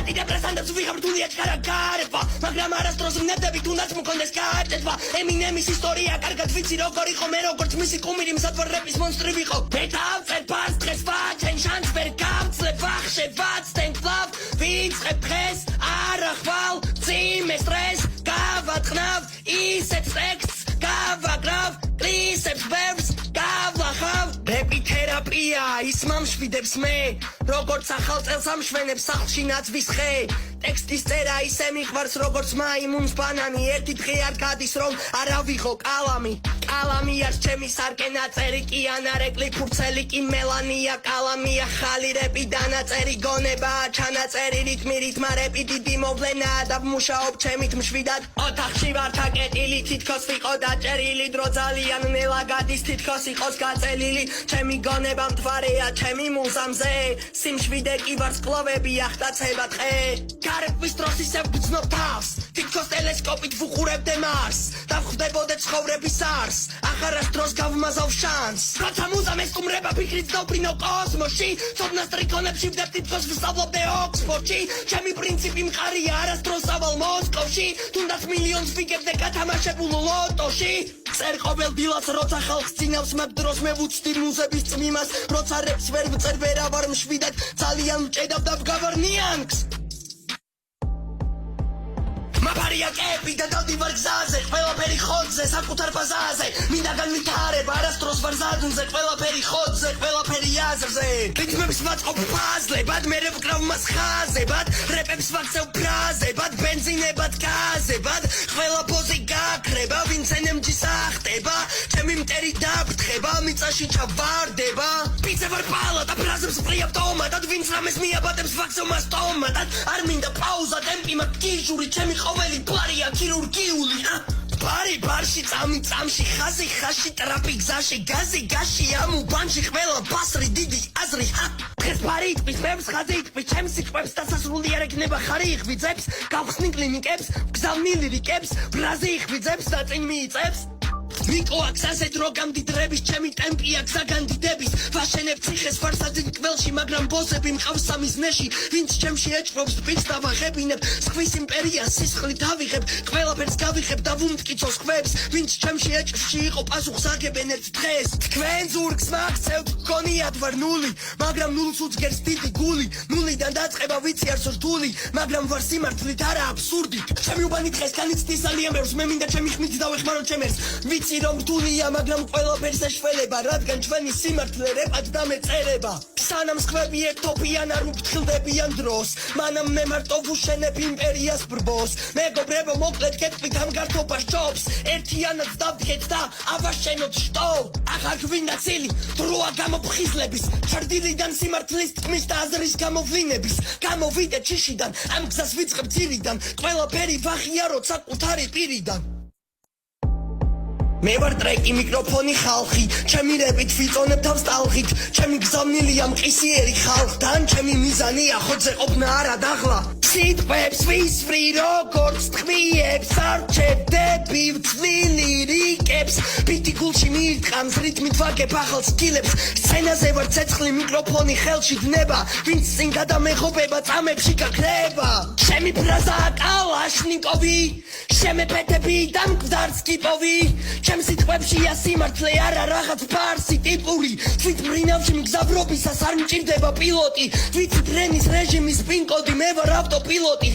მეტი დეპრესანტებს ვიღებ რთულია ჩქარაგარება მაგრამ არასდროს ვნებდები თუნდაც მქონდეს გააჭედვა ემინემის ისტორია კარგად ვიცი როგორ იყო მე როგორც მისი კუმირი მსაჯვარ რეპის მონსტრი ვიყო მე დავწერ ფარს დღეს ვაჩენ შანს ვერ გავძლებ ვახშე ვაცდენ კლავ ვიწყებ დღეს არა ხვალ წიმე სტრეს გავატყნავ ისეთ ტექსტს გავაგრავ კლისებს ბევრს გავлахავ რეპი თერაპია ის მომშვიდებს მე როგორც ახალწელს ამშვენებს სახლში ნაცვის ხე ტექსტის წერა ისე მიყვარს როგორც მაიმუნს ბანანი ერთი დღე არ გადის რომ არა ვიღო კალამი არ ჩემი სარკენა წერი კი ანარეკლი ფურცელი კი მელანია კალამია ხალი რეპი დანაწერი გონება ჩანაწერი რითმი რითმა რეპი დიდი მოვლენაა და ვმუშაობ ჩემით მშვიდად ოთახში ვარ ჩაკეტილი თითქოს ვიყო დაჭერილი დრო ძალიან ნელა გადის თითქოს იყოს გაწელილი ჩემი გონება მთვარეა ჩემი მუზამზე სიმშვიდე კი ვარსკვლავები ახტაცება დღე გარეკვის დროს ისევ გრძნობ თავს თითქოს ტელესკოპით ვუყურებდე მარს და ვხვდებოდე ცხოვრების არს აღარასდროს გავმაზავ შანს როცა მუზა მესტუმრება ფიქრით დავბრინო კოსმოსში ცოდნას ტრიკონებში ვდებ თითქოს ვსწავლობდე ოქსფორდში ჩემი პრინციპი მყარია არასდროს ავალ მოსკოვში თუნდაც მილიონს ვიგებდე გათამაშებულ ლოტოში წერ ყოველ დილას როცა ხალხს წინავს მაგ დროს მე ვუცდი მუზების წმიმას როცა რეპს ვერ ვწერ ვერა ვარ მშვიდად ძალიან მჭედავ და ვგავარ ნიანგს მაფარია კეპი და დავდივარ გზაზე ყველაფერი ხოძზე საკუთარ ბაზაზე მინდა განვითარება არასდროს ვარ ზადუნზე ყველაფერი ხოძზე ყველაფერი აზრზე რიტმებს ვაწყობ ფაზლებად მერე ვკრავ მას ხაზებად რეპებს ვაქცევ ფრაზებად ბენზინებად გაზებად ყველა პოზი გაქრება ვინც NMG-ს ახტება ჩემი მტერი დაფრთხება მიწაში ჩავარდება პიცა ვარ პალა და ფრაზებს ვყრიავ ტომატად ვინც რამეს მიაბადებს ვაქცევ მას ტომატად არ მინდა პაუზა ტემპი მაგ გიჟური ჩემი ყოველი პარია ქირურგიული ბარი ბარში წამში ხაზი ხაში ტრაპი გზაში გაზი გაში ამუ ბანში ყველა ბასრი დიდი აზრი დღეს ბარი იტყვის მეებს ხაზი იტყვის ჩემს სიტყვებს დასასრული არ ეკნება ხარი იხვიძებს გავხსნი კლინიკებს გზავნილი რიკებს ბრაზი იხვიძებს და წინ მიიწებს ვიკო აქ ასეთ რო გამდიდრების ჩემი ტემპია გზაგან დიდების ვაშენებ ციხეს ფარსაძინ კველში მაგრამ ბოსები მყავს სამის ნეში ვინც ჩემში ეჭრობს პირს და ვაღებინებ სხვის იმპერიას სისხლით ავიღებ ყველაფერს გავიღებ და ვუმტკიცოს ხვებს ვინც ჩემში ეჭრში იყო პასუხს აგებენ ერთ დღეს თქვენ ზურგს მაქცევთ გქონიათ ვარ ნული მაგრამ ნულს უძგერს დიდი გული ნულიდან დაწყება ვიცი არც რთული მაგრამ ვარ სიმართლით არა აბსურდი ჩემი უბანი დღეს განიცდის ძალიან ბევრს მე მინდა ჩემი ხმით დავეხმარო ჩემერს ვიცი რომ რთულია მაგრამ ყველაფერს ეშველება რადგან ჩვენი სიმართლე რეპად დამეწერება სანამ სხვები ერთობიან არ უფრთხილდებიან დროს მანამ მე მარტო ვუშენებ იმპერიას ბრბოს მეგობრებო მოკლედ გეტყვით ამ გართობას ჯობს ერთიანად დავდგეთ და ავაშენოთ შტო აღარ გვინდა ცილი დროა გამოფხიზლების ჩრდილიდან სიმართლის თქმის და აზრის გამოვლინების გამოვიდეთ შიშიდან ამ გზას ვიწყებ ძირიდან ყველაფერი ვაღიაროთ საკუთარი პირიდან მე ვარ ტრეკი მიკროფონი ხალხი ჩემი რეპით ვიწონებ თავს ტალღით ჩემი გზავნილია მყისიერი ხალხთან ჩემი მიზანია ხოძე ყოფნა არა დაღლა სიტყვებს ვისვრი როგორც ტყვიებს არჩევდები ვცვლილი რიკებს ბიტი გულში მიირტყამს რითმით ვაგებ ახალ სკილებს სცენაზე ვარ ცეცხლი მიკროფონი ხელში დნება ვინც წინ გადამეღობება წამებში გაქრება ჩემი ფრაზაა კალაშნიკოვი შემეფეთები და მკვდარს კიპოვი ჩემს სიტყვებშია სიმართლე არა რაღაც ფარსი ტიპური თვით მრინავში მგზავრობისას არ მჭირდება პილოტი თვით ტრენის რეჟიმის პინკოდი მე ვარ ავტოპილოტი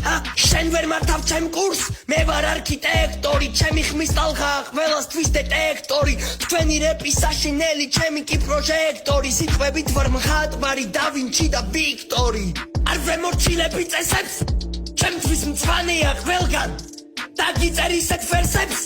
შენ ვერ მართავ ჩემ კურს მე ვარ არქიტექტორი ჩემი ხმის ტალღა ყველას თვის დეტექტორი თქვენი რეპის საშინელი ჩემი კი პროჟექტორი სიტყვებით ვარ მხატვარი და ვინჩი და ვიქტორი არ ვემორჩილები წესებს ჩემთვის მწვანეა ყველგან დაგიწერ ისეთ ვერსებს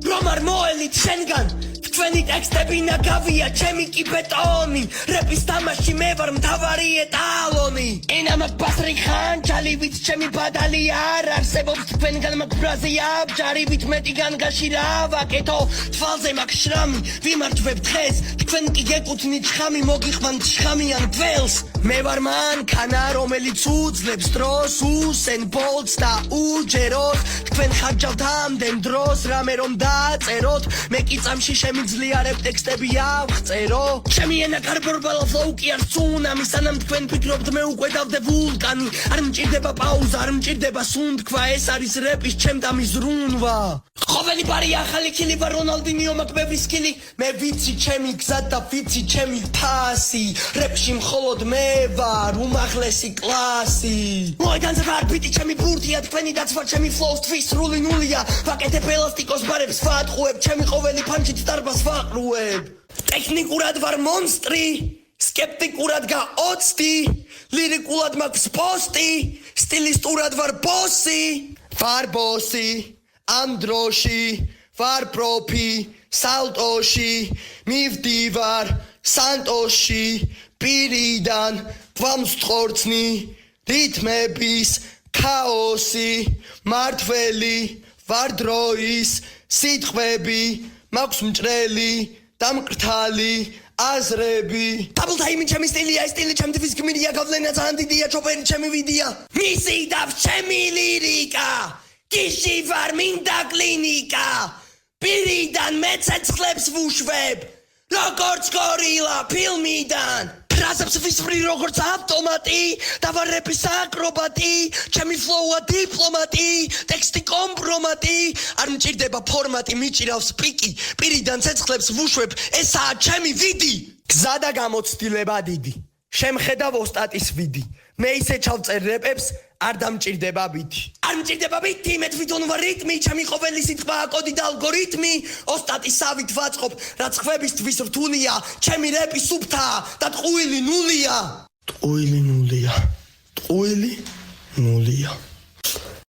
რომ არ მოელით შენგან თქვენი ტექსტები ნაგავია ჩემი კი ბეტონი რეპის თამაში მე ვარ მთავარი ეტალონი ენა მაგ ბასრი ხანჯალი ვით ჩემი ბადალი არ არსებობს თქვენგან მაგ ფრაზია აბჯარივით მეტიგან გაში რა ვაკეთო თვალზე მაგ შრამი ვიმარჯვებ დღეს თქვენ კი გეკუთვნით შხამი მოგიყვანთ შხამიან გველს მე ვარ მანქანა რომელიც უძლებს დროს უსენ ბოლტს და უჯეროთ თქვენ ხარჯავთ ამდენ დროს რამე რომ დაწეროთ მე კი წამში შემი მძლიერებ ტექსტები ავწერო ჩემი ენა კარბორბალა ფლოუ კი არ ცუნამი სანამ თქვენ ფიქრობთ მე უკვე დავდე ვულკანი არ მჭირდება პაუზა არ მჭირდება სუნთქვა ეს არის რეპის ჩემდამი ზრუნვა ყოველი ბარი ახალი ქილი ვარ რონალდინიო მაკბევი სკილი მე ვიცი ჩემი გზა და ვიცი ჩემი ფასი რეპში მხოლოდ მე ვარ უმაღლესი კლასი მოედანზე ვარ ბიტი ჩემი ბურთია თქვენი დაცვა ჩემი ფლოუს თვის სრული ნულია ვაკეთებ ელასტიკოს ბარებს ვატყუებ ჩემი ყოველი ფანჩით დარბას ვაყრუებ ტექნიკურად ვარ მონსტრი სკეპტიკურად გაოცდი ლირიკულად მაქვს პოსტი სტილისტურად ვარ ბოსი ვარ ბოსი ამ დროში ვარ პროფი სალტოში მივდივარ სანტოში პირიდან გვამსწყორცნი რითმების ქაოსი მართველი ვარ დროის სიტყვები მაქვს მჭრელი და მკრთალი აზრები დაბლ ტაიმი ჩემი სტილია სტილი ჩემთვის გმირია გავლენა ძალიან დიდია ჩოპერი ჩემი ვიდია მისი და ჩემი ლირიკა გიში ვარ მინდა კლინიკა პირიდან მე ცეცხლებს ვუშვებ როგორც გორილა ფილმიდან რაზებს ვისმრი როგორც ავტომატი და ვარ რეპის აკრობატი ჩემი ფლოუა დიპლომატი ტექსტი კომპრომატი არ მჭირდება ფორმატი მიჭირავს პიკი პირიდან ცეცხლებს ვუშვებ ესაა ჩემი ვიდი გზა და გამოცდილება დიდი შემხედავ ოსტატის ვიდი მე ისე ჩავწერ რეპებს არ დამჭირდება ბითი არ მჭირდება ბითი მე თვითონ ვარ რიტმი ჩემი ყოველი სიტყვაა კოდი და ალგორითმი ოსტატის სავით ვაწყობ რაც ხვებისთვის რთულია ჩემი რეპი სუფთაა და ტყუილი ნულია ტყუილი ნულია